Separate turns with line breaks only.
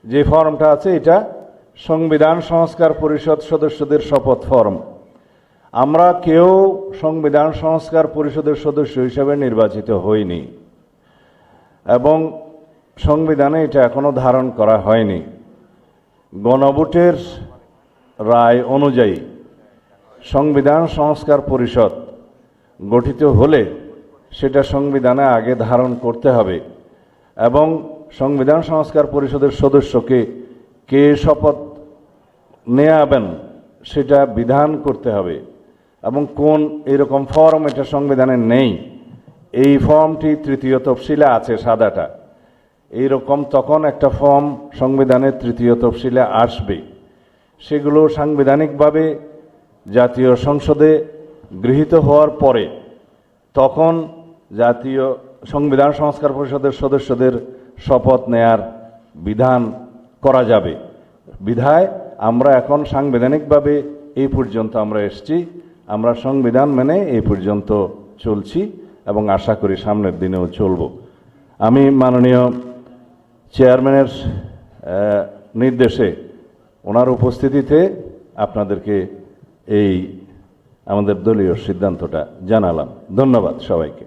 যে ফর্মটা আছে এটা সংবিধান সংস্কার পরিষদ সদস্যদের শপথ ফর্ম। আমরা কেউ সংবিধান সংস্কার পরিষদের সদস্য হিসেবে নির্বাচিত হইনি এবং সংবিধানে এটা এখনো ধারণ করা হয়নি। গণভোটের রায় অনুযায়ী সংবিধান সংস্কার পরিষদ গঠিত হলে সেটা সংবিধানে আগে ধারণ করতে হবে এবং সংবিধান সংস্কার পরিষদের সদস্যকে কে শপথ নেয়াবেন সেটা বিধান করতে হবে এবং কোন এরকম ফর্ম এটা সংবিধানে নেই। এই ফর্মটি তৃতীয় তফসিলে আছে, সাদাটা। এইরকম তখন একটা ফর্ম সংবিধানের তৃতীয় তফসিলে আসবে। সেগুলো সাংবিধানিকভাবে জাতীয় সংসদে গৃহীত হওয়ার পরে তখন জাতীয় সংবিধান সংস্কার পরিষদের সদস্যদের শপথ নেয়ার বিধান করা যাবে। বিধায় আমরা এখন সাংবিধানিকভাবে এই পর্যন্ত আমরা এসেছি, আমরা সংবিধান মেনে এই পর্যন্ত চলছি এবং আশা করি সামনের দিনেও চলব। আমি মাননীয় চেয়ারম্যানের নির্দেশে ওনার উপস্থিতিতে আপনাদেরকে এই আমাদের দলীয় সিদ্ধান্তটা জানালাম। ধন্যবাদ সবাইকে।